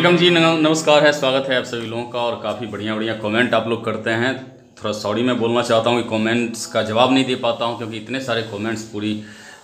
Welcome जी, नमस्कार है, स्वागत है आप सभी लोगों का। और काफ़ी बढ़िया बढ़िया कमेंट आप लोग करते हैं। थोड़ा सॉरी मैं बोलना चाहता हूँ कि कमेंट्स का जवाब नहीं दे पाता हूँ, क्योंकि इतने सारे कमेंट्स पूरी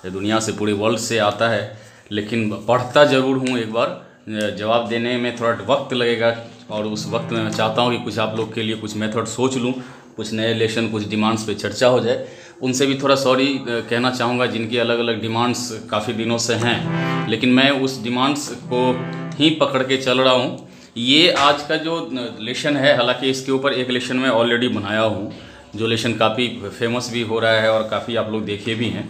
दुनिया से, पूरे वर्ल्ड से आता है, लेकिन पढ़ता ज़रूर हूँ। एक बार जवाब देने में थोड़ा वक्त लगेगा, और उस वक्त में मैं चाहता हूँ कि कुछ आप लोग के लिए कुछ मेथड सोच लूँ, कुछ नए लेसन, कुछ डिमांड्स पे चर्चा हो जाए। उनसे भी थोड़ा सॉरी कहना चाहूँगा, जिनकी अलग अलग डिमांड्स काफ़ी दिनों से हैं, लेकिन मैं उस डिमांड्स को ही पकड़ के चल रहा हूँ। ये आज का जो लेसन है, हालांकि इसके ऊपर एक लेसन मैं ऑलरेडी बनाया हूँ, जो लेसन काफ़ी फेमस भी हो रहा है और काफ़ी आप लोग देखे भी हैं।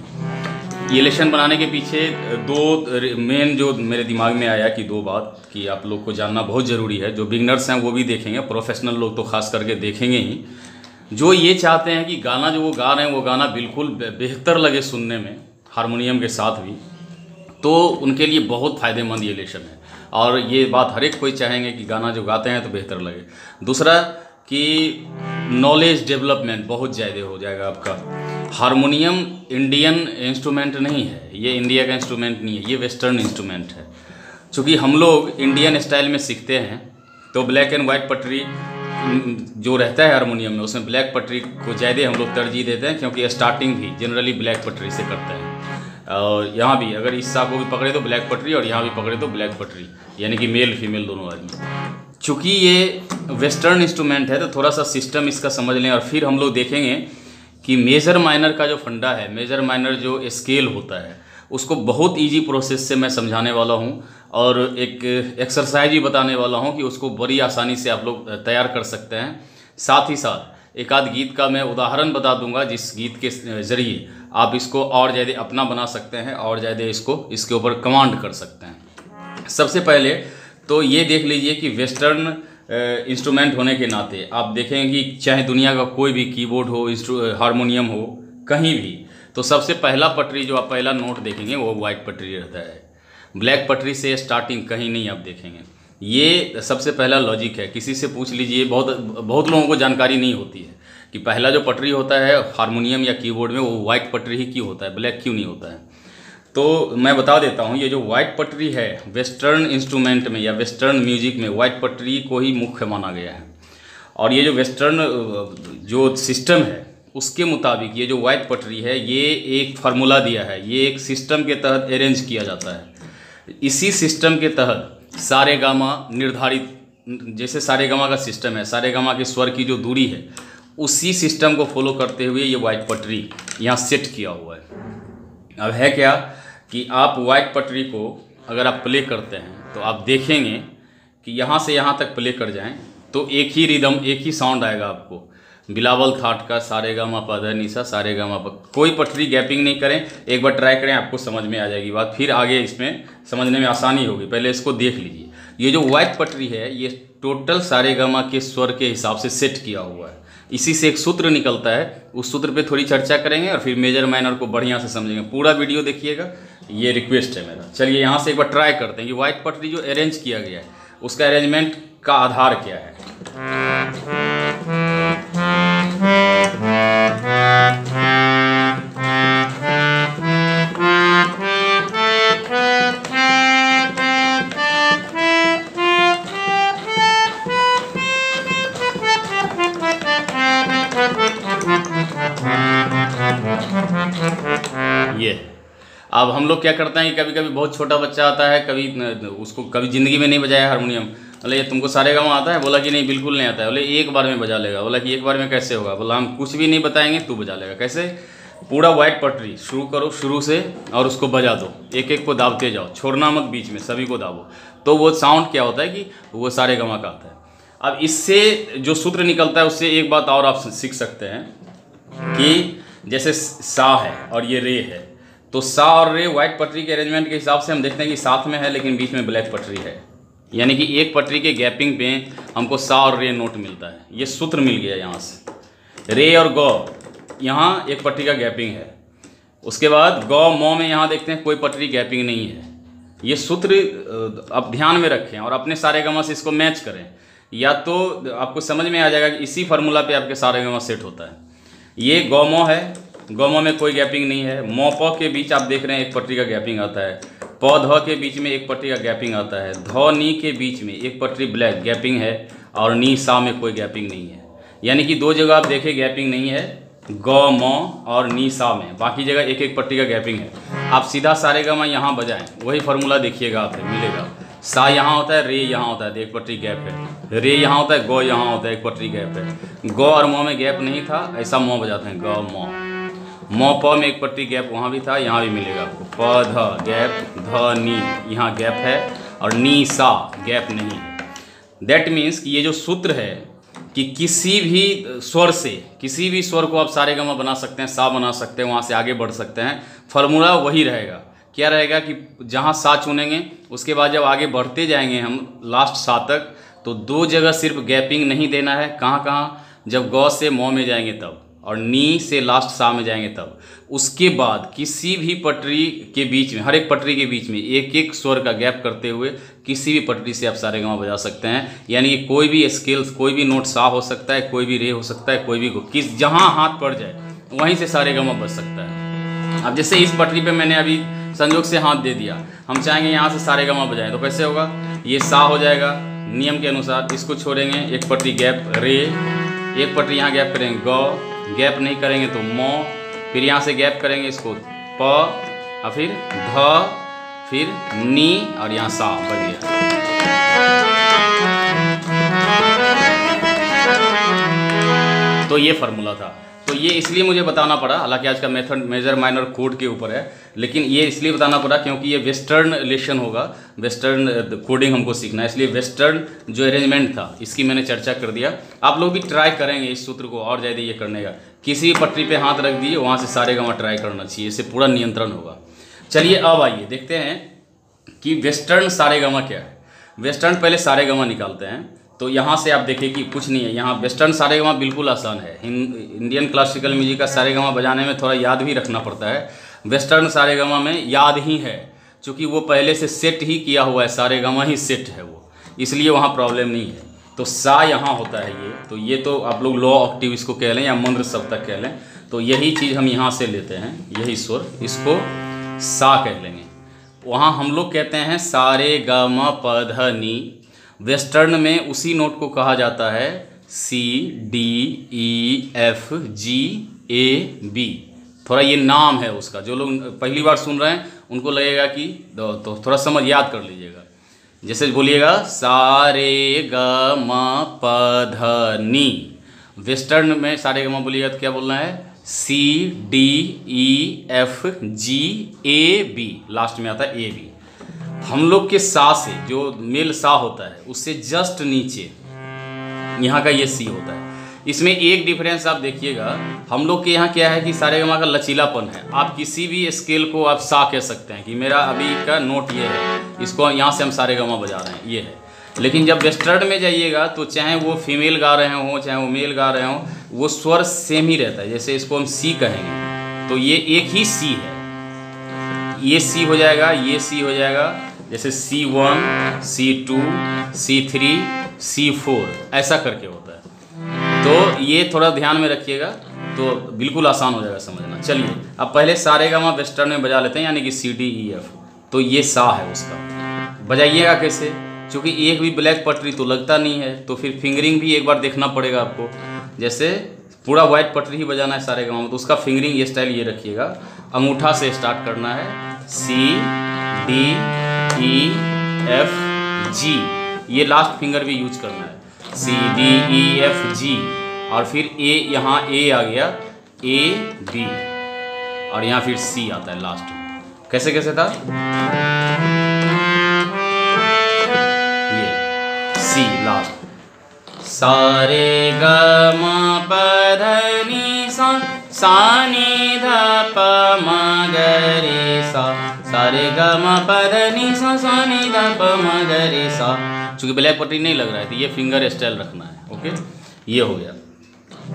ये लेसन बनाने के पीछे दो मेन जो मेरे दिमाग में आया कि दो बात कि आप लोग को जानना बहुत ज़रूरी है। जो बिगनर्स हैं वो भी देखेंगे, प्रोफेशनल लोग तो खास करके देखेंगे ही। जो ये चाहते हैं कि गाना जो वो गा रहे हैं वो गाना बिल्कुल बेहतर लगे सुनने में, हारमोनियम के साथ भी, तो उनके लिए बहुत फ़ायदेमंद ये लेसन है। और ये बात हर एक कोई चाहेंगे कि गाना जो गाते हैं तो बेहतर लगे। दूसरा कि नॉलेज डेवलपमेंट बहुत ज़्यादा हो जाएगा आपका। हारमोनियम इंडियन इंस्ट्रूमेंट नहीं है, ये इंडिया का इंस्ट्रूमेंट नहीं है, ये वेस्टर्न इंस्ट्रूमेंट है। चूँकि हम लोग इंडियन स्टाइल में सीखते हैं, तो ब्लैक एंड वाइट पटरी जो रहता है हारमोनियम में, उसमें ब्लैक पटरी को ज़्यादा हम लोग तरजीह देते हैं, क्योंकि स्टार्टिंग भी जनरली ब्लैक पटरी से करते हैं। और यहाँ भी अगर इस सा को भी पकड़े तो ब्लैक पटरी, और यहाँ भी पकड़े तो ब्लैक पटरी, यानी कि मेल फीमेल दोनों आदमी। चूँकि ये वेस्टर्न इंस्ट्रूमेंट है, तो थोड़ा सा सिस्टम इसका समझ लें। और फिर हम लोग देखेंगे कि मेजर माइनर का जो फंडा है, मेजर माइनर जो स्केल होता है, उसको बहुत इजी प्रोसेस से मैं समझाने वाला हूँ, और एक एक्सरसाइज भी बताने वाला हूँ कि उसको बड़ी आसानी से आप लोग तैयार कर सकते हैं। साथ ही साथ एक आध गीत का मैं उदाहरण बता दूंगा, जिस गीत के ज़रिए आप इसको और ज़्यादा अपना बना सकते हैं, और ज़्यादा इसके ऊपर कमांड कर सकते हैं। सबसे पहले तो ये देख लीजिए कि वेस्टर्न इंस्ट्रूमेंट होने के नाते आप देखेंगे कि चाहे दुनिया का कोई भी कीबोर्ड हो, हारमोनियम हो, कहीं भी, तो सबसे पहला पटरी जो आप पहला नोट देखेंगे वो वाइट पटरी रहता है। ब्लैक पटरी से स्टार्टिंग कहीं नहीं आप देखेंगे। ये सबसे पहला लॉजिक है। किसी से पूछ लीजिए, बहुत लोगों को जानकारी नहीं होती है कि पहला जो पटरी होता है हारमोनियम या कीबोर्ड में, वो वाइट पटरी ही क्यों होता है, ब्लैक क्यों नहीं होता है। तो मैं बता देता हूँ, ये जो वाइट पटरी है वेस्टर्न इंस्ट्रूमेंट में या वेस्टर्न म्यूजिक में, वाइट पटरी को ही मुख्य माना गया है। और ये जो वेस्टर्न जो सिस्टम है उसके मुताबिक ये जो वाइट पटरी है, ये एक फार्मूला दिया है, ये एक सिस्टम के तहत अरेंज किया जाता है। इसी सिस्टम के तहत सारे गामा निर्धारित, जैसे सारे गामा का सिस्टम है, सारे गामा के स्वर की जो दूरी है, उसी सिस्टम को फॉलो करते हुए ये वाइट पटरी यहाँ सेट किया हुआ है। अब है क्या कि आप वाइट पटरी को अगर आप प्ले करते हैं तो आप देखेंगे कि यहाँ से यहाँ तक प्ले कर जाएं तो एक ही रिदम, एक ही साउंड आएगा आपको। बिलावल थाट का सारे गामा पा निसा, सारे गामा पा, कोई पटरी गैपिंग नहीं करें। एक बार ट्राई करें, आपको समझ में आ जाएगी बात, फिर आगे इसमें समझने में आसानी होगी। पहले इसको देख लीजिए। ये जो वाइट पटरी है, ये टोटल सारे गामा के स्वर के हिसाब से सेट किया हुआ है। इसी से एक सूत्र निकलता है, उस सूत्र पे थोड़ी चर्चा करेंगे, और फिर मेजर माइनर को बढ़िया से समझेंगे। पूरा वीडियो देखिएगा, ये रिक्वेस्ट है मेरा। चलिए यहाँ से एक बार ट्राई करते हैं कि वाइट पटरी जो अरेंज किया गया है, उसका अरेंजमेंट का आधार क्या है। ये अब हम लोग क्या करते हैं कि कभी कभी बहुत छोटा बच्चा आता है, उसको कभी ज़िंदगी में नहीं बजाया हारमोनियम, बोले ये तुमको सारे गामा आता है? बोला कि नहीं, बिल्कुल नहीं आता है। बोले एक बार में बजा लेगा। बोला कि एक बार में कैसे होगा? बोला हम कुछ भी नहीं बताएंगे, तू बजा लेगा। कैसे? पूरा वाइट पटरी शुरू करो, शुरू से, और उसको बजा दो, एक एक को दाबते जाओ, छोड़ना मत बीच में, सभी को दाबो। तो वो साउंड क्या होता है कि वो सारे गामा का आता है। अब इससे जो सूत्र निकलता है, उससे एक बात और आप सीख सकते हैं कि जैसे सा है और ये रे है, तो सा और रे वाइट पटरी के अरेंजमेंट के हिसाब से हम देखते हैं कि साथ में है, लेकिन बीच में ब्लैक पटरी है, यानी कि एक पटरी के गैपिंग पे हमको सा और रे नोट मिलता है। ये सूत्र मिल गया यहाँ से। रे और गौ, यहाँ एक पटरी का गैपिंग है। उसके बाद गौ मौ में यहाँ देखते हैं कोई पटरी गैपिंग नहीं है। ये सूत्र आप ध्यान में रखें और अपने सारे गामा से इसको मैच करें, या तो आपको समझ में आ जाएगा कि इसी फार्मूला पे आपके सारे गामा सेट होता है। ये गौमो है, गौमो में कोई गैपिंग नहीं है। मोपो के बीच आप देख रहे हैं एक पटरी का गैपिंग आता है। प ध के बीच में एक पटरी का गैपिंग आता है, ध नी के बीच में एक पटरी ब्लैक गैपिंग है, और नी सा में कोई गैपिंग नहीं है। यानी कि 2 जगह आप देखें गैपिंग नहीं है, ग म और नी सा में, बाकी जगह एक एक पट्टी का गैपिंग है। आप सीधा सारे गा मा यहाँ बजाएं, वही फार्मूला देखिएगा आपको मिलेगा। सा यहाँ होता है, रे यहाँ होता है, एक पटरी गैप है, रे यहाँ होता है, ग यहाँ होता है, एक पटरी गैप है। ग और म में गैप नहीं था, ऐसा म बजाते हैं, ग म प में एक पट्टी गैप वहाँ भी था, यहाँ भी मिलेगा आपको। प ध गैप, ध नी यहाँ गैप है, और नी सा गैप नहीं है। दैट मीन्स कि ये जो सूत्र है कि किसी भी स्वर से, किसी भी स्वर को आप सारे गा मा बना सकते हैं, सा बना सकते हैं, वहाँ से आगे बढ़ सकते हैं। फार्मूला वही रहेगा। क्या रहेगा कि जहाँ सा चुनेंगे, उसके बाद जब आगे बढ़ते जाएंगे हम लास्ट सा तक, तो 2 जगह सिर्फ गैपिंग नहीं देना है। कहाँ कहाँ? जब ग से म में जाएंगे तब, और नी से लास्ट सा में जाएंगे तब। उसके बाद किसी भी पटरी के बीच में, हर एक पटरी के बीच में एक एक स्वर का गैप करते हुए किसी भी पटरी से आप सारे गा मा बजा सकते हैं। यानी कि कोई भी स्केल्स, कोई भी नोट सा हो सकता है, कोई भी रे हो सकता है, कोई भी किस जहाँ हाथ पड़ जाए वहीं से सारे गा मा बज सकता है। अब जैसे इस पटरी पे मैंने अभी संयोग से हाथ दे दिया, हम चाहेंगे यहाँ से सारे गा मा बजाएं, तो कैसे होगा? ये सा हो जाएगा नियम के अनुसार। इसको छोड़ेंगे, एक पटरी गैप रे, एक पटरी यहाँ गैप करेंगे ग, गैप नहीं करेंगे तो म, फिर यहाँ से गैप करेंगे इसको प, और फिर ध, फिर नी, और यहाँ सा बन गया। तो ये फार्मूला था। तो ये इसलिए मुझे बताना पड़ा, हालांकि आज का मेथड मेजर माइनर कोड के ऊपर है, लेकिन ये इसलिए बताना पड़ा क्योंकि ये वेस्टर्न लेशन होगा, वेस्टर्न कोडिंग हमको सीखना है, इसलिए वेस्टर्न जो अरेंजमेंट था इसकी मैंने चर्चा कर दिया। आप लोग भी ट्राई करेंगे इस सूत्र को और ज़्यादा ये करने का। किसी भी पटरी पे हाथ रख दिए, वहाँ से सारे गा मा ट्राई करना चाहिए, इससे पूरा नियंत्रण होगा। चलिए अब आइए देखते हैं कि वेस्टर्न सारे गा मा क्या है। वेस्टर्न पहले सारे गा मा निकालते हैं। तो यहाँ से आप देखिए कि कुछ नहीं है, यहाँ वेस्टर्न सारे गा मा बिल्कुल आसान है। इंडियन क्लासिकल म्यूजिक का सारे गा मा बजाने में थोड़ा याद भी रखना पड़ता है। वेस्टर्न सारे गा मा में याद ही है, क्योंकि वो पहले से सेट ही किया हुआ है, सारे गा मा ही सेट है वो, इसलिए वहाँ प्रॉब्लम नहीं है। तो सा यहाँ होता है ये तो आप लोग लो ऑक्टिव इसको कह लें या मंद्र सप्तक कह लें। तो यही चीज़ हम यहाँ से लेते हैं, यही स्वर, इसको सा कह लेंगे। वहाँ हम लोग कहते हैं सारे गा मा प ध नी। वेस्टर्न में उसी नोट को कहा जाता है C D E F G A B. थोड़ा ये नाम है उसका, जो लोग पहली बार सुन रहे हैं उनको लगेगा कि तो थोड़ा समझ याद कर लीजिएगा। जैसे बोलिएगा सारे ग म प ध नी। वेस्टर्न में सारे ग म बोलिएगा तो क्या बोलना है? C D E F G A B, last में आता है ए बी। हम लोग के सा से जो मेल सा होता है उससे जस्ट नीचे यहाँ का ये सी होता है। इसमें एक डिफरेंस आप देखिएगा, हम लोग के यहाँ क्या है कि सारे गा मा का लचीलापन है। आप किसी भी स्केल को आप सा कह सकते हैं कि मेरा अभी का नोट ये है, इसको यहाँ से हम सारे गा मा बजा रहे हैं, ये है। लेकिन जब वेस्टर्न में जाइएगा तो चाहे वो फीमेल गा रहे हों चाहे वो मेल गा रहे हों, वो स्वर सेम ही रहता है। जैसे इसको हम सी कहेंगे तो ये एक ही सी है, ये सी हो जाएगा, ये सी हो जाएगा। जैसे C1, C2, C3, C4 ऐसा करके होता है। तो ये थोड़ा ध्यान में रखिएगा तो बिल्कुल आसान हो जाएगा समझना। चलिए अब पहले सारे गा मा वेस्टर्न में बजा लेते हैं, यानी कि सी डी ई एफ। तो ये सा है उसका, बजाइएगा कैसे? क्योंकि एक भी ब्लैक पटरी तो लगता नहीं है, तो फिर फिंगरिंग भी एक बार देखना पड़ेगा आपको। जैसे पूरा वाइट पटरी ही बजाना है सारे गा मा, तो उसका फिंगरिंग ये स्टाइल ये रखिएगा। अंगूठा से स्टार्ट करना है, सी डी ई एफ जी, ये लास्ट फिंगर भी यूज करना है, सी डी ई एफ जी। और फिर ए, यहाँ ए आ गया, ए बी, और यहाँ फिर सी आता है लास्ट में। कैसे कैसे था? ये सी लास्ट, सारे ग म प ध नी सा, सा नी ध प म ग रे सा, सारे ग म प ध नी सा, सा नी ध प म ग रे सा। चूँकि ब्लैक पट्टी नहीं लग रहा है तो ये फिंगर स्टाइल रखना है। ओके, ये हो गया।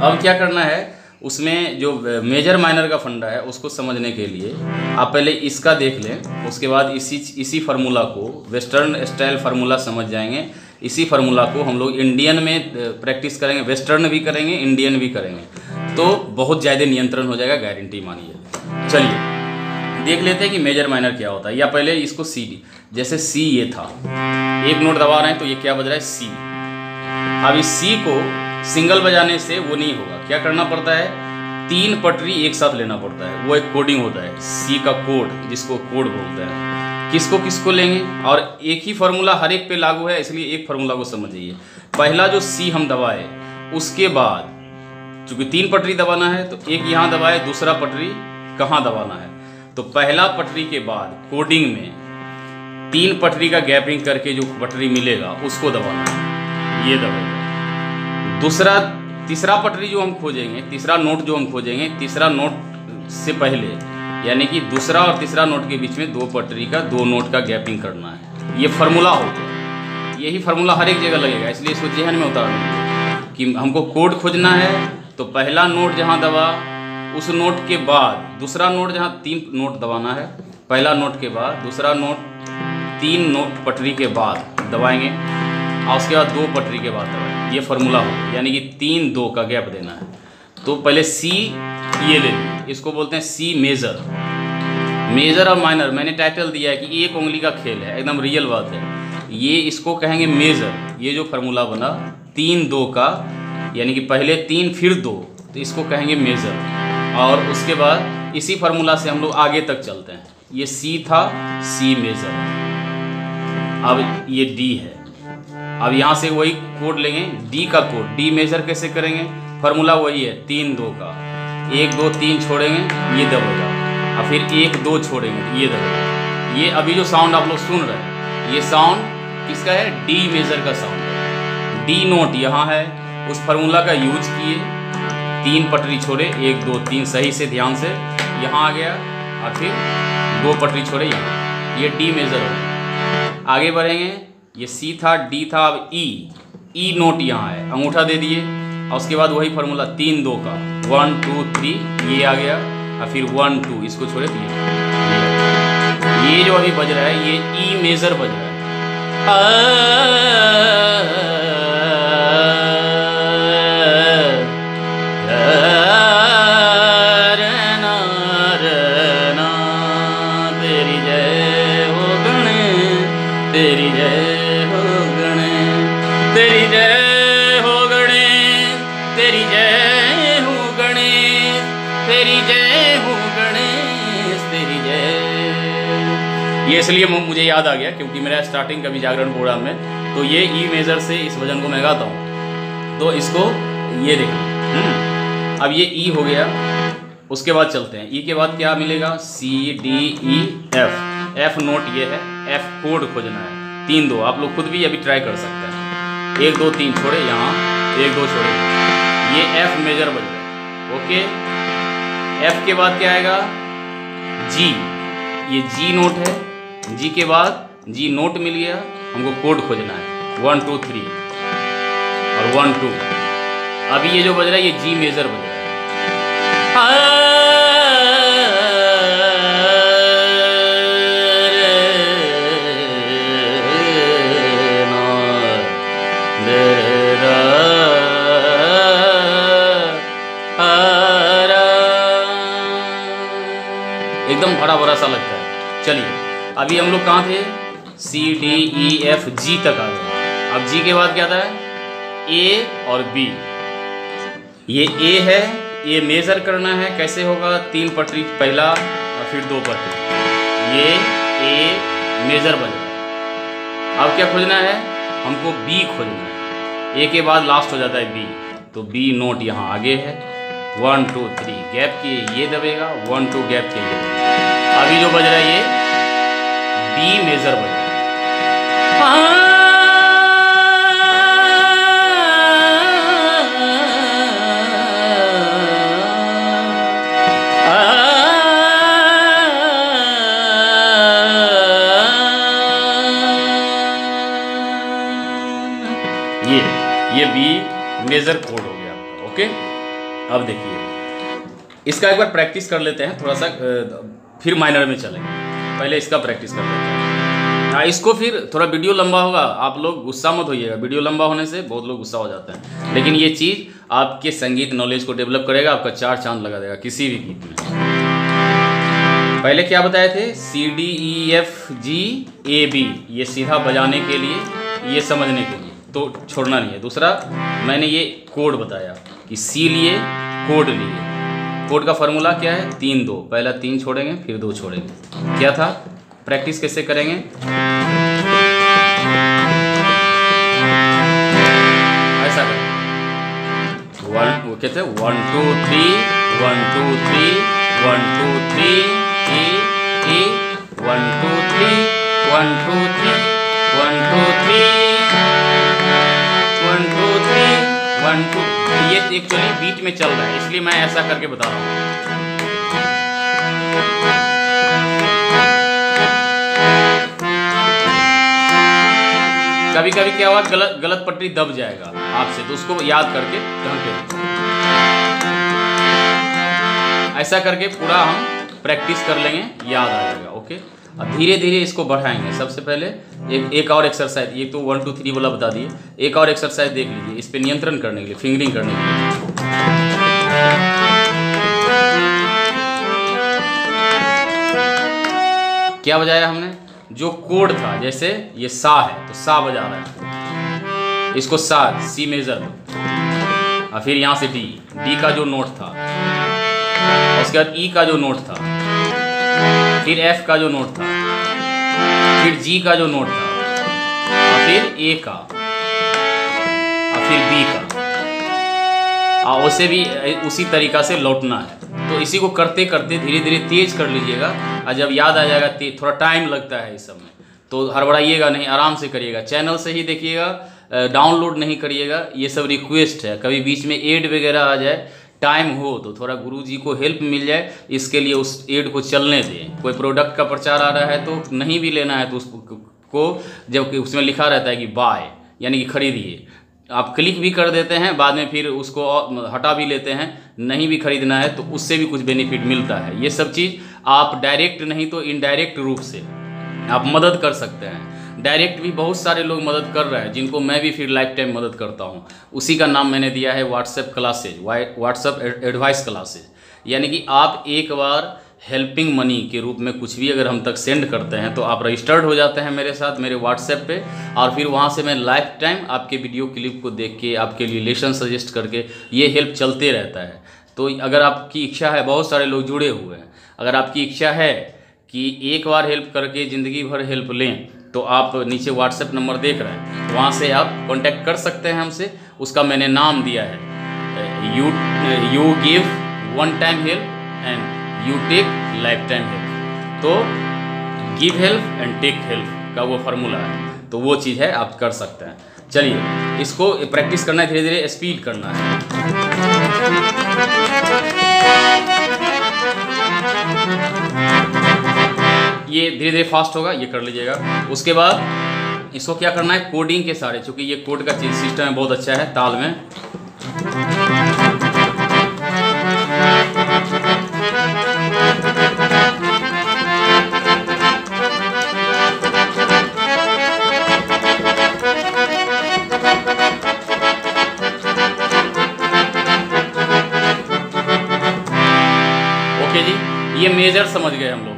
अब क्या करना है, उसमें जो मेजर माइनर का फंडा है उसको समझने के लिए आप पहले इसका देख लें, उसके बाद इसी फार्मूला को वेस्टर्न स्टाइल फार्मूला समझ जाएंगे। इसी फार्मूला को हम लोग इंडियन में प्रैक्टिस करेंगे, वेस्टर्न भी करेंगे, इंडियन भी करेंगे, तो बहुत ज़्यादा नियंत्रण हो जाएगा, गारंटी मानिए। चलिए देख लेते हैं कि मेजर माइनर क्या होता है, या पहले इसको सी डी, जैसे सी ये था, एक नोट दबा रहे हैं तो ये क्या बज रहा है, सी। अब इस सी को सिंगल बजाने से वो नहीं होगा, क्या करना पड़ता है, 3 पटरी एक साथ लेना पड़ता है, वो एक कोडिंग होता है, सी का कोड, जिसको कोड बोलते हैं। किसको किसको लेंगे, और एक ही फार्मूला हर एक पे लागू है, इसलिए एक फार्मूला को समझिए। पहला जो सी हम दबाए, उसके बाद चूँकि 3 पटरी दबाना है तो एक यहाँ दबाए, दूसरा पटरी कहाँ दबाना है, तो पहला पटरी के बाद कोडिंग में 3 पटरी का गैपिंग करके जो पटरी मिलेगा उसको दबाना है, ये दबाएगा। तीसरा पटरी जो हम खोजेंगे, तीसरा नोट जो हम खोजेंगे, तीसरा नोट से पहले यानी कि दूसरा और तीसरा नोट के बीच में 2 पटरी का 2 नोट का गैपिंग करना है, ये फार्मूला हो गया। यही फार्मूला हर एक जगह लगेगा, इसलिए इसको जहन में उतारना कि हमको कोड खोजना है, तो पहला नोट जहाँ दबा उस नोट के बाद दूसरा नोट, जहाँ 3 नोट दबाना है, पहला नोट के बाद दूसरा नोट 3 नोट पटरी के बाद दबाएंगे, और उसके बाद 2 पटरी के बाद दबाएंगे, ये फार्मूला हो, यानी कि 3-2 का गैप देना है। तो पहले सी ये ले लीजिए, इसको बोलते हैं सी मेजर। मेजर और माइनर मैंने टाइटल दिया है कि एक उंगली का खेल है, एकदम रियल बात है। ये इसको कहेंगे मेजर, ये जो फार्मूला बना 3-2 का, यानी कि पहले 3 फिर 2, तो इसको कहेंगे मेजर। और उसके बाद इसी फार्मूला से हम लोग आगे तक चलते हैं। ये सी था, सी मेजर, अब ये डी है। अब यहाँ से वही कोड लेंगे, डी का कोड, डी मेजर कैसे करेंगे, फार्मूला वही है 3-2 का, 1-2-3 छोड़ेंगे ये दबेगा, और फिर 1-2 छोड़ेंगे ये दबेगा। ये अभी जो साउंड आप लोग सुन रहे हैं, ये साउंड किसका है, डी मेजर का साउंड है। डी नोट यहाँ है, उस फार्मूला का यूज किए, 3 पटरी छोड़े, 1-2-3 सही से ध्यान से, यहाँ आ गया, और फिर 2 पटरी छोड़े यहाँ, ये डी मेजर हो गया। आगे बढ़ेंगे, ये सी था, डी था, अब ई नोट यहाँ है, अंगूठा दे दिए, और उसके बाद वही फार्मूला 3-2 का, 1-2-3 ये आ गया, और फिर 1-2 इसको छोड़े तो ये जो अभी बज रहा है ये ई मेजर बज रहा है। तेरी जय हो गणेश, तेरी जय हो गणेश, तेरी जय हो गणेश, तेरी जय हो गणेश, तेरी जय हो गणेश, तेरी जय। ये इसलिए मुझे याद आ गया क्योंकि मेरा स्टार्टिंग का भी जागरण प्रोग्राम में, तो ये ई मेजर से इस भजन को मैं गाता हूँ। तो इसको ये देखिए, अब ये ई हो गया, उसके बाद चलते हैं, ई के बाद क्या मिलेगा, C D E F, F note ये है, एफ कोड खोजना है, 3-2 आप लोग खुद भी अभी ट्राई कर सकते हैं, 1-2-3 छोड़े यहाँ, 1-2 छोड़े, ये एफ मेजर बज रहा है। ओके, एफ के बाद क्या आएगा, जी, ये जी नोट है, जी के बाद जी नोट मिल गया, हमको कोड खोजना है 1-2-3 और 1-2। अभी ये जो बज रहा है ये जी मेजर बज रहा है। एकदम भरा भरा सा लगता है। चलिए अभी हम लोग कहाँ थे, सी डी ई एफ जी तक आ गए। अब जी के बाद क्या था, ए और बी। ये ए है, ये मेज़र करना है, कैसे होगा, 3 पटरी पहला और फिर 2 पटरी, ये ए मेज़र बन रहा है। अब क्या खोजना है, हमको बी खोजना है, ए के बाद लास्ट हो जाता है बी, तो बी नोट यहाँ आगे है, 1 2 3 गैप किए ये दबेगा, 1 2 गैप किए ये दबेगा। अभी जो बज रहा है ये बी मेजर बज रहा है। ये बी मेजर कोड हो गया आपका। ओके, अब देखिए इसका एक बार प्रैक्टिस कर लेते हैं थोड़ा सा, फिर माइनर में चलेंगे। पहले इसका प्रैक्टिस कर लेते हैं। इसको फिर थोड़ा वीडियो लंबा होगा, आप लोग गुस्सा मत होइएगा, वीडियो लंबा होने से बहुत लोग गुस्सा हो जाते हैं, लेकिन ये चीज़ आपके संगीत नॉलेज को डेवलप करेगा, आपका 4 चांद लगा देगा किसी भी गीत में। पहले क्या बताए थे, CDEFGAB, ये सीधा बजाने के लिए, ये समझने के लिए, तो छोड़ना नहीं है। दूसरा मैंने ये कोड बताया कि C लिए, कोड लिए। कोड का फॉर्मूला क्या है, 3 2, पहला 3 छोड़ेंगे फिर 2 छोड़ेंगे। क्या था, प्रैक्टिस कैसे करेंगे, ऐसा करेंगे, वो कहते हैं 1 2 3 1 2 3 1 2 3 E 1 2 3 1 2 3 1 2 3 1 2 3 1 2। ये एक्चुअली बीट में चल रहा है, इसलिए मैं ऐसा करके बता रहा हूँ। कभी कभी क्या हुआ, गलत पटरी दब जाएगा आपसे, तो उसको याद करके ढंग के ऐसा करके पूरा हम प्रैक्टिस कर लेंगे, याद आ जाएगा। ओके, अब धीरे धीरे इसको बढ़ाएंगे। सबसे पहले एक और एक्सरसाइज, ये तो 1 2 3 वाला बता दिए, एक और एक्सरसाइज देख लीजिए इस पे नियंत्रण करने के लिए, फिंगरिंग करने के लिए। क्या बजाया हमने, जो कोड था, जैसे ये सा है तो सा बजा रहा है, इसको सा, सी मेजर, और फिर यहाँ से डी का जो नोट था, उसके बाद ई का जो नोट था, फिर एफ का जो नोट था, फिर जी का जो नोट था, और फिर ए का, और फिर बी का, और उसे भी उसी तरीका से लौटना है। तो इसी को करते करते धीरे धीरे तेज कर लीजिएगा, और जब याद आ जाएगा, थोड़ा टाइम लगता है इस सब में, तो हड़बड़ाइएगा नहीं, आराम से करिएगा। चैनल से ही देखिएगा, डाउनलोड नहीं करिएगा। ये सब रिक्वेस्ट है, कभी बीच में एड वगैरह आ जाए, टाइम हो तो थोड़ा गुरुजी को हेल्प मिल जाए, इसके लिए उस एड को चलने दें। कोई प्रोडक्ट का प्रचार आ रहा है तो नहीं भी लेना है, तो उसको जबकि उसमें लिखा रहता है कि बाय, यानी कि खरीदिए, आप क्लिक भी कर देते हैं, बाद में फिर उसको हटा भी लेते हैं, नहीं भी खरीदना है तो उससे भी कुछ बेनिफिट मिलता है। ये सब चीज़ आप डायरेक्ट नहीं तो इनडायरेक्ट रूप से आप मदद कर सकते हैं। डायरेक्ट भी बहुत सारे लोग मदद कर रहे हैं, जिनको मैं भी फिर लाइफ टाइम मदद करता हूँ। उसी का नाम मैंने दिया है WhatsApp classes, WhatsApp advice classes. यानी कि आप एक बार हेल्पिंग मनी के रूप में कुछ भी अगर हम तक सेंड करते हैं तो आप रजिस्टर्ड हो जाते हैं मेरे साथ, मेरे व्हाट्सएप पे, और फिर वहाँ से मैं लाइफ टाइम आपके वीडियो क्लिप को देख के, आपके लिए लेसन सजेस्ट करके, ये हेल्प चलते रहता है। तो अगर आपकी इच्छा है, बहुत सारे लोग जुड़े हुए हैं, अगर आपकी इच्छा है कि एक बार हेल्प करके ज़िंदगी भर हेल्प लें, तो आप नीचे व्हाट्सएप नंबर देख रहे हैं, वहाँ से आप कांटेक्ट कर सकते हैं हमसे। उसका मैंने नाम दिया है, you give one time help and you take lifetime help. तो give help and take help का वो फार्मूला है, तो वो चीज़ है, आप कर सकते हैं। चलिए, इसको प्रैक्टिस करना है, धीरे धीरे स्पीड करना है। ये धीरे धीरे फास्ट होगा, ये कर लीजिएगा। उसके बाद इसको क्या करना है, कोडिंग के सारे, चूँकि ये कोड का चीज सिस्टम है, बहुत अच्छा है, ताल में। ओके जी, ये मेजर समझ गए हम लोग।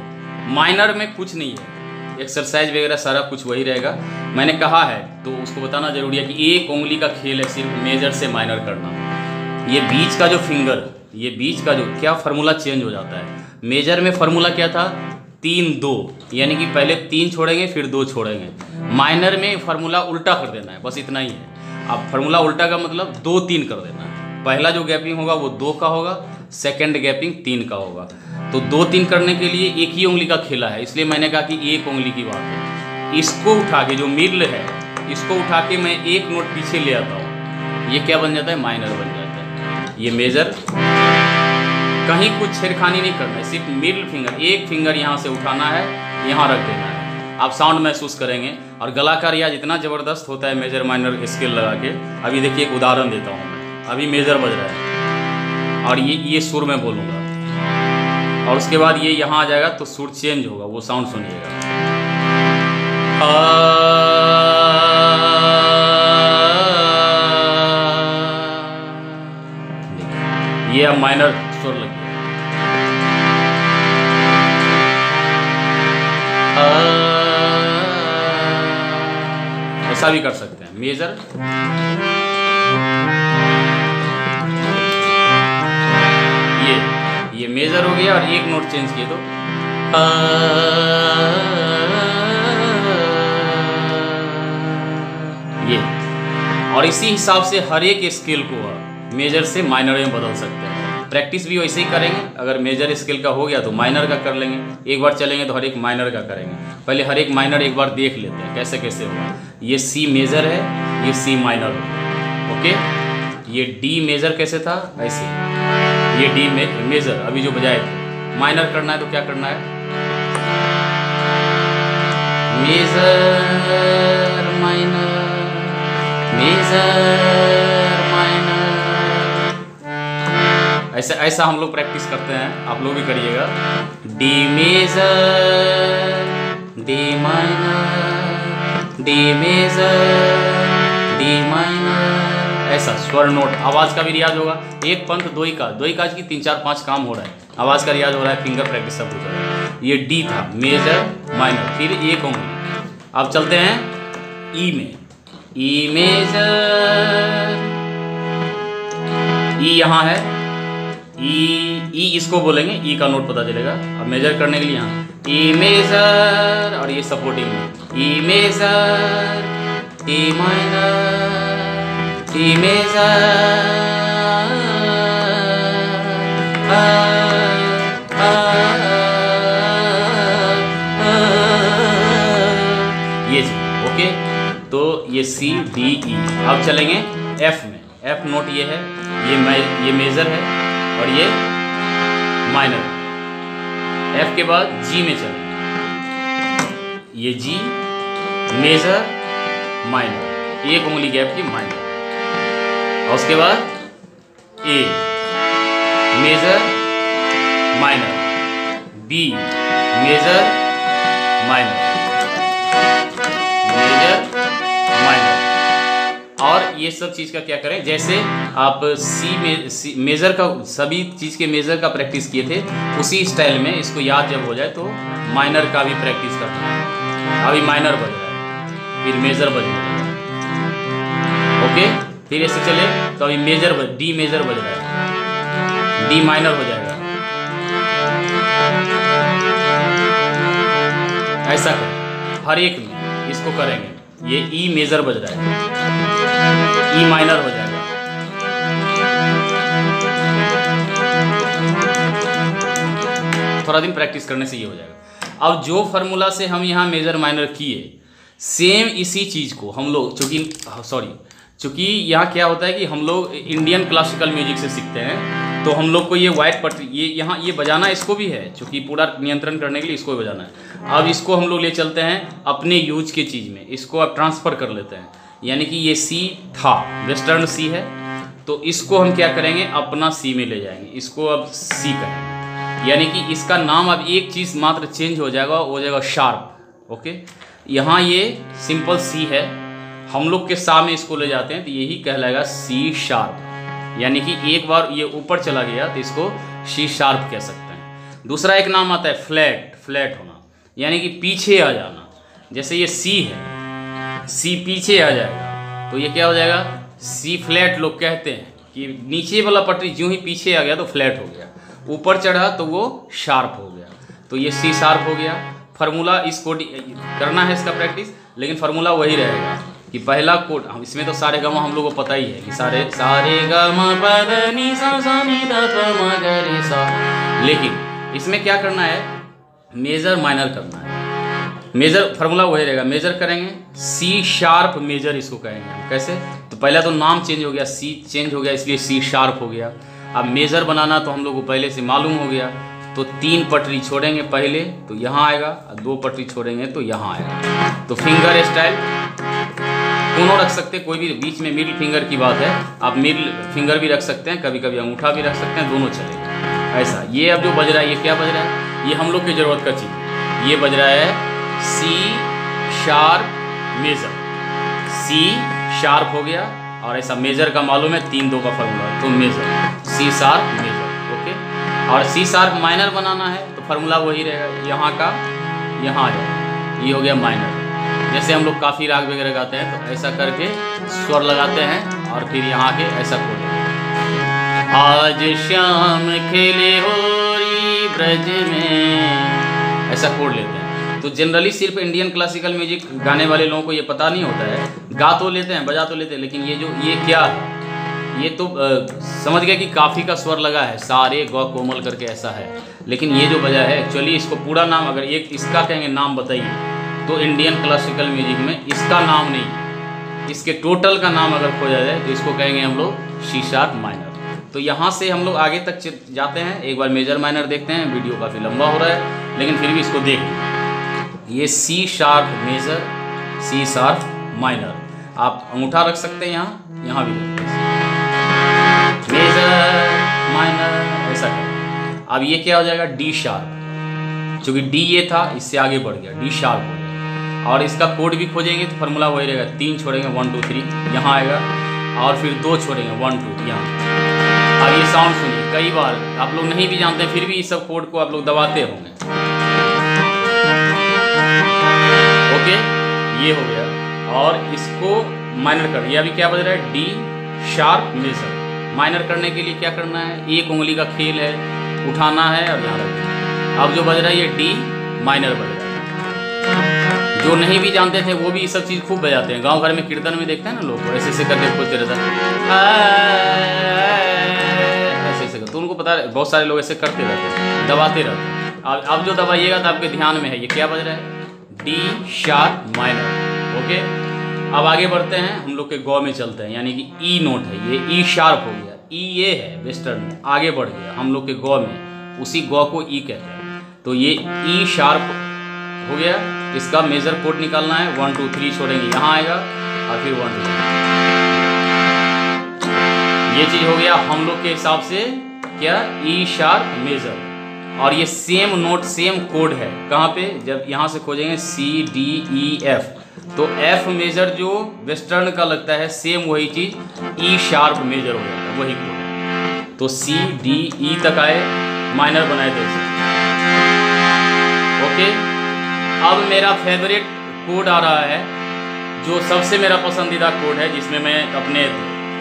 माइनर में कुछ नहीं है, एक्सरसाइज वगैरह सारा कुछ वही रहेगा। मैंने कहा है तो उसको बताना जरूरी है कि एक उंगली का खेल है सिर्फ मेजर से माइनर करना। ये बीच का जो फिंगर, ये बीच का जो क्या फार्मूला चेंज हो जाता है। मेजर में फार्मूला क्या था, 3 2, यानी कि पहले 3 छोड़ेंगे फिर 2 छोड़ेंगे। माइनर में फार्मूला उल्टा कर देना है, बस इतना ही है। अब फार्मूला उल्टा का मतलब 2 3 कर देना है। पहला जो गैपिंग होगा वो 2 का होगा, सेकेंड गैपिंग 3 का होगा। तो 2 3 करने के लिए एक ही उंगली का खेला है, इसलिए मैंने कहा कि एक उंगली की बात है। इसको उठा के, जो मिडल है, इसको उठा के मैं एक नोट पीछे ले आता हूँ, ये क्या बन जाता है, माइनर बन जाता है। ये मेजर, कहीं कुछ छेड़खानी नहीं करना है, सिर्फ मिडल फिंगर, एक फिंगर यहाँ से उठाना है, यहाँ रख देना है। आप साउंड महसूस करेंगे, और गला का रियाज इतना ज़बरदस्त होता है मेजर माइनर स्केल लगा के। अभी देखिए एक उदाहरण देता हूँ मैं, अभी मेजर बज रहा है और ये सुर में बोलूँगा, और उसके बाद ये यहाँ आ जाएगा तो सुर चेंज होगा, वो साउंड सुनिएगा। ये अब माइनर सुर लग गया। ऐसा भी कर सकते हैं। मेजर, ये मेजर हो गया और एक नोट चेंज किए तो ये। और इसी हिसाब से हर एक स्केल को मेजर से माइनर में बदल सकते हैं। प्रैक्टिस भी वैसे ही करेंगे। अगर मेजर स्केल का हो गया तो माइनर का कर लेंगे, एक बार चलेंगे तो हर एक माइनर का करेंगे। पहले हर एक माइनर एक बार देख लेते हैं कैसे कैसे होगा। ये सी मेजर है, ये सी माइनर हो, ओके। ये डी मेजर कैसे था, ऐसे ये डी मेजर अभी जो बजाए थे। माइनर करना है तो क्या करना है, मेजर माइनर, मेजर माइनर, ऐसा हम लोग प्रैक्टिस करते हैं, आप लोग भी करिएगा। D major, D minor, D major, D minor, ऐसा स्वर नोट। आवाज़ का भी रियाज होगा। एक पंथ दो ही काज की 3 4 5 काम हो रहा है। आवाज़ का रियाज हो रहा है, फिंगर प्रैक्टिस सब हो रहा है। ये डी था, मेजर माइनर, फिर एक उंगली। अब चलते हैं ई में। ई मेजर, ई यहाँ है, ई इसको बोलेंगे, ई का नोट पता चलेगा। अब मेजर करने के लिए यहाँ ई मेजर और ये सपोर्टिंग में E major, D minor, D major, ये जी, ओके। तो ये सी डी ई। अब चलेंगे एफ में। एफ नोट ये है, ये मेजर है और ये माइनर। एफ के बाद जी में चलेंगे। ये जी मेजर माइनर, एक उंगली गैप की माइनर। और उसके बाद A major minor, B major minor, major minor. और ये सब चीज़ का क्या करें, जैसे आप सी मेजर का, सभी चीज़ के मेजर का प्रैक्टिस किए थे, उसी स्टाइल में इसको याद जब हो जाए तो माइनर का भी प्रैक्टिस करना है। अभी माइनर बज रहा है, फिर मेजर बज रहा है, ओके। फिर ऐसे चले तो अभी मेजर डी मेजर बज रहा है, डी माइनर हो जाएगा। ऐसा करें हर एक में, इसको करेंगे। ये ई मेजर बज रहा है, ई माइनर हो जाएगा। थोड़ा दिन प्रैक्टिस करने से ये हो जाएगा। अब जो फार्मूला से हम यहाँ मेजर माइनर किए, सेम इसी चीज़ को हम लोग, चूँकि यहाँ क्या होता है कि हम लोग इंडियन क्लासिकल म्यूजिक से सीखते हैं, तो हम लोग को ये वाइट पट्टी, ये यहाँ ये बजाना इसको भी है, चूँकि पूरा नियंत्रण करने के लिए इसको भी बजाना है। अब इसको हम लोग ले चलते हैं अपने यूज के चीज़ में, इसको अब ट्रांसफ़र कर लेते हैं। यानी कि ये सी था, वेस्टर्न सी है, तो इसको हम क्या करेंगे, अपना सी में ले जाएंगे, इसको अब सी करेंगे। यानी कि इसका नाम अब एक चीज़ मात्र चेंज हो जाएगा, वो हो जाएगा शार्प, ओके। यहाँ ये सिंपल सी है, हम लोग के सा में इसको ले जाते हैं तो यही कहलाएगा सी शार्प। यानी कि एक बार ये ऊपर चला गया तो इसको सी शार्प कह सकते हैं। दूसरा एक नाम आता है फ्लैट, फ्लैट होना, यानी कि पीछे आ जाना। जैसे ये सी है, सी पीछे आ जाएगा तो ये क्या हो जाएगा, सी फ्लैट। लोग कहते हैं कि नीचे वाला पटरी जो ही पीछे आ गया तो फ्लैट हो गया, ऊपर चढ़ा तो वो शार्प हो गया, तो ये सी शार्प हो गया। फार्मूला इसको करना है इसका प्रैक्टिस, लेकिन फार्मूला वही रहेगा कि पहला कोड, हम इसमें तो सारे गामा हम लोग को पता ही है कि सारे गामा पा ध नि सा सा नि ध प म ग रे सा, लेकिन इसमें क्या करना है, मेजर माइनर करना है। मेजर फार्मूला वही रहेगा, मेजर करेंगे सी शार्प मेजर, इसको कहेंगे हम। कैसे, तो पहला तो नाम चेंज हो गया, सी चेंज हो गया इसलिए सी शार्प हो गया। अब मेजर बनाना तो हम लोग को पहले से मालूम हो गया, तो 3 पटरी छोड़ेंगे पहले तो यहाँ आएगा, और 2 पटरी छोड़ेंगे तो यहाँ आएगा। तो फिंगर स्टाइल दोनों रख सकते हैं, कोई भी बीच में मिडिल फिंगर की बात है, आप मिडिल फिंगर भी रख सकते हैं, कभी कभी अंगूठा भी रख सकते हैं, दोनों चलेगा। ऐसा ये अब जो बज रहा है, ये क्या बज रहा है, ये हम लोग की ज़रूरत का चीज़ है। ये बज रहा है C sharp major, C sharp हो गया, और ऐसा मेजर का मालूम है 3-2 का फार्मूला, तो major C sharp major, okay. और सी शार्प माइनर बनाना है तो फार्मूला वही रहेगा, यहाँ का यहाँ आ जाएगा, ये हो गया माइनर। जैसे हम लोग काफ़ी राग वगैरह गाते हैं तो ऐसा करके स्वर लगाते हैं और फिर यहाँ के ऐसा कोड। आज शाम खेले होरी ब्रज में, ऐसा कोड लेते हैं। तो जनरली सिर्फ इंडियन क्लासिकल म्यूजिक गाने वाले लोगों को ये पता नहीं होता है, गा तो लेते हैं, बजा तो लेते हैं, लेकिन ये क्या है, ये तो समझ गए कि काफ़ी का स्वर लगा है, सारे गौ कोमल करके ऐसा है। लेकिन ये जो बजा है एक्चुअली इसको पूरा नाम अगर एक इसका कहेंगे नाम बताइए तो इंडियन क्लासिकल म्यूजिक में इसका नाम नहीं, इसके टोटल का नाम अगर खोजा जाए तो इसको कहेंगे हम लोग सी शार्प माइनर। तो यहाँ से हम लोग आगे तक जाते हैं, एक बार मेजर माइनर देखते हैं। वीडियो काफ़ी लंबा हो रहा है लेकिन फिर भी इसको देख। ये C sharp major, C sharp minor, आप अंगूठा रख सकते हैं यहाँ भी रख सकते हैं, मेजर माइनर ऐसा करें। अब ये क्या हो जाएगा, डी शार्प, चूँकि डी ये था इससे आगे बढ़ गया, डी शार्प हो गया। और इसका कोड भी खोजेंगे तो फार्मूला वही रहेगा, 3 छोड़ेंगे 1 2 3 यहाँ आएगा, और फिर 2 छोड़ेंगे 1 2 यहाँ। अब ये साउंड सुनिए, कई बार आप लोग नहीं भी जानते फिर भी इस सब कोड को आप लोग दबाते होंगे। ओके, ये हो गया। और इसको माइनर कर दिया। अभी क्या बज रहा है, डी शार्प मेजर। माइनर करने के लिए क्या करना है, एक उंगली का खेल है, उठाना है और यहाँ रखना। अब जो बज रहा है ये डी माइनर बज रहा है। जो नहीं भी जानते थे वो भी ये सब चीज़ खूब बजाते हैं। गांव घर में कीर्तन में देखते हैं ना लोग, ऐसे ऐसे करके खोजते रहता है, ऐसे ऐसे तो उनको पता है, बहुत सारे लोग ऐसे करते रहते हैं, दबाते रहते हैं। अब जो दबाइएगा तो आपके ध्यान में है ये क्या बज रहा है, डी शार्प माइनर। ओके, अब आगे बढ़ते हैं, हम लोग के गौ में चलते हैं, यानी कि ई नोट है, ये ई शार्प हो गया, ई ये है वेस्टर्न में, आगे बढ़ गया हम लोग के गौ में, उसी गौ को ई कहते हैं। तो ये ई शार्प हो गया, इसका मेजर कोड निकालना है, 1 2 3 छोड़ेंगे यहाँ आएगा और फिर 1 2 3। ये चीज़ हो गया हम लोग के हिसाब से क्या, ई शार्प मेजर। और ये सेम नोट सेम कोड है कहाँ पे, जब यहाँ से खोजेंगे सी डी ई एफ, तो एफ मेजर जो वेस्टर्न का लगता है सेम वही चीज़ ई शार्प मेजर हो जाता है, वही कोड है। तो सी डी ई तक आए, माइनर बनाए थे। ओके, अब मेरा फेवरेट कोड आ रहा है, जो सबसे मेरा पसंदीदा कोड है, जिसमें मैं अपने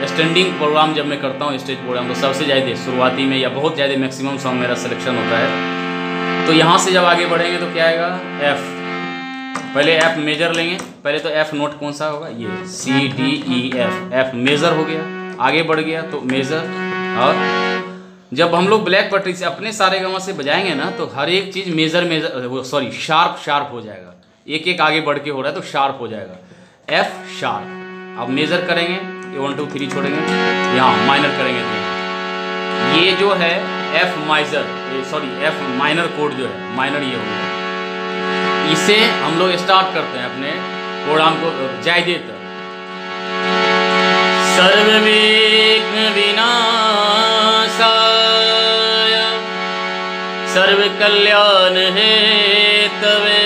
स्टैंडिंग प्रोग्राम जब मैं करता हूँ, स्टेज प्रोग्राम, तो सबसे ज़्यादा शुरुआती में या बहुत ज़्यादा मैक्सिमम सॉन्ग मेरा सिलेक्शन होता है। तो यहाँ से जब आगे बढ़ेंगे तो क्या आएगा, एफ़, पहले एफ मेजर लेंगे, पहले तो एफ नोट कौन सा होगा, ये C D E F, F major हो गया, आगे बढ़ गया तो मेजर। और जब हम लोग ब्लैक पटरी से अपने सारे गाँव से बजाएंगे ना तो हर एक चीज़ मेजर वो सॉरी शार्प हो जाएगा, एक एक आगे बढ़ के हो रहा है तो शार्प हो जाएगा, एफ शार्प। अब मेजर करेंगे, ये 1 2 3 छोड़ेंगे, यहाँ माइनर करेंगे तो ये जो है F माइजर, sorry F minor code जो है, माइनर ये हो गया। इसे हम लोग स्टार्ट करते हैं अपने प्रोग्राम को, जय देता सर्वविघ्न विनाशाय सर्व कल्याण हेतवे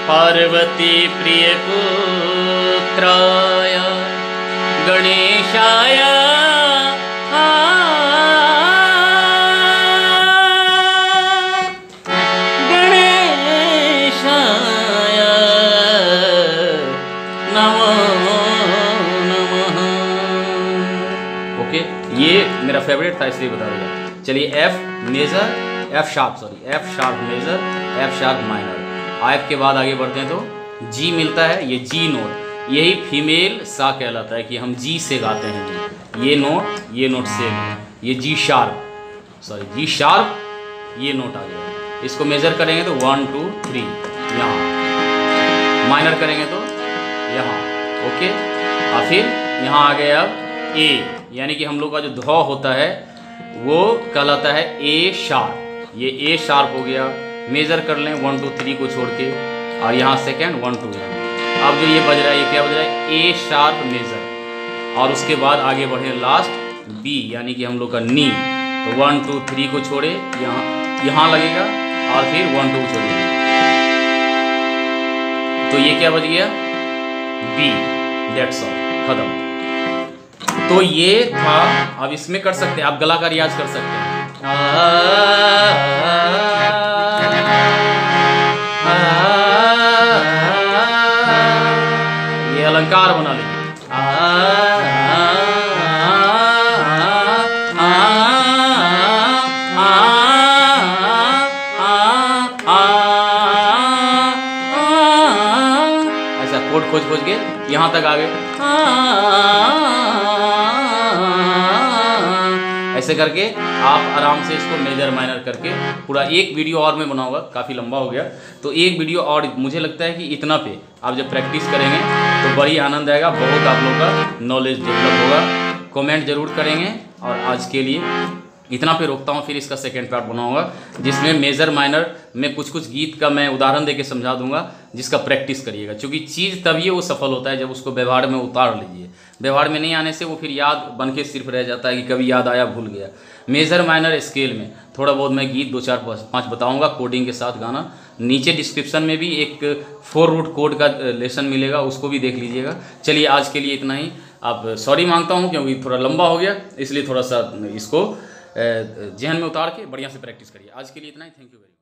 पार्वती प्रिय पुत्राय गणेशाय ये मेरा फेवरेट था इसलिए बता दिया। चलिए F major, F sharp, sorry F sharp major, F sharp minor. F के बाद आगे बढ़ते हैं तो जी मिलता है, ये जी नोट, यही फीमेल सा कहलाता है कि हम जी से गाते हैं, ये नोट सेम है, ये G sharp, sorry G sharp, ये नोट आ गया। इसको मेजर करेंगे तो 1 2 3 यहाँ, माइनर करेंगे तो यहाँ। ओके, और फिर यहाँ आ गया अब ए, यानी कि हम लोग का जो ध होता है वो कहलाता है ए शार्प, ये ए शार्प हो गया। मेजर कर लें 1 2 3 को छोड़ के, और यहाँ सेकेंड 1 2 यहाँ। अब जो ये बज रहा है, ये क्या बज रहा है, ए शार्प मेजर। और उसके बाद आगे बढ़े लास्ट बी, यानी कि हम लोग का नी, तो 1 2 3 को छोड़े, यहाँ लगेगा और फिर 1 2 छोड़िए, तो ये क्या बज गया, बी, दैट्स ऑल, खत्म। तो ये था। अब इसमें कर सकते हैं, आप गला का रियाज कर सकते हैं। आ, आ, आ, आ, झनकार बना लेंगे। ऐसा कोड खोज खोज के यहाँ तक आ गए। ऐसे करके आप आराम से इसको मेजर माइनर करके पूरा एक वीडियो और मैं बनाऊंगा, काफ़ी लंबा हो गया तो एक वीडियो और मुझे लगता है कि इतना पे आप जब प्रैक्टिस करेंगे तो बड़ी आनंद आएगा, बहुत आप लोगों का नॉलेज डेवलप होगा। कमेंट जरूर करेंगे और आज के लिए इतना पे रोकता हूँ, फिर इसका सेकेंड पार्ट बनाऊंगा जिसमें मेजर माइनर में कुछ कुछ गीत का मैं उदाहरण देके समझा दूंगा जिसका प्रैक्टिस करिएगा, क्योंकि चीज़ तभी वो सफल होता है जब उसको व्यवहार में उतार लीजिए। व्यवहार में नहीं आने से वो फिर याद बन के सिर्फ रह जाता है कि कभी याद आया भूल गया। मेजर माइनर स्केल में थोड़ा बहुत मैं गीत 2 4 5 बताऊंगा कोडिंग के साथ गाना। नीचे डिस्क्रिप्शन में भी एक 4 रूट कोड का लेसन मिलेगा, उसको भी देख लीजिएगा। चलिए आज के लिए इतना ही। आप सॉरी मांगता हूँ क्योंकि थोड़ा लंबा हो गया, इसलिए थोड़ा सा इसको जहन में उतार के बढ़िया से प्रैक्टिस करिए। आज के लिए इतना ही। Thank you very much.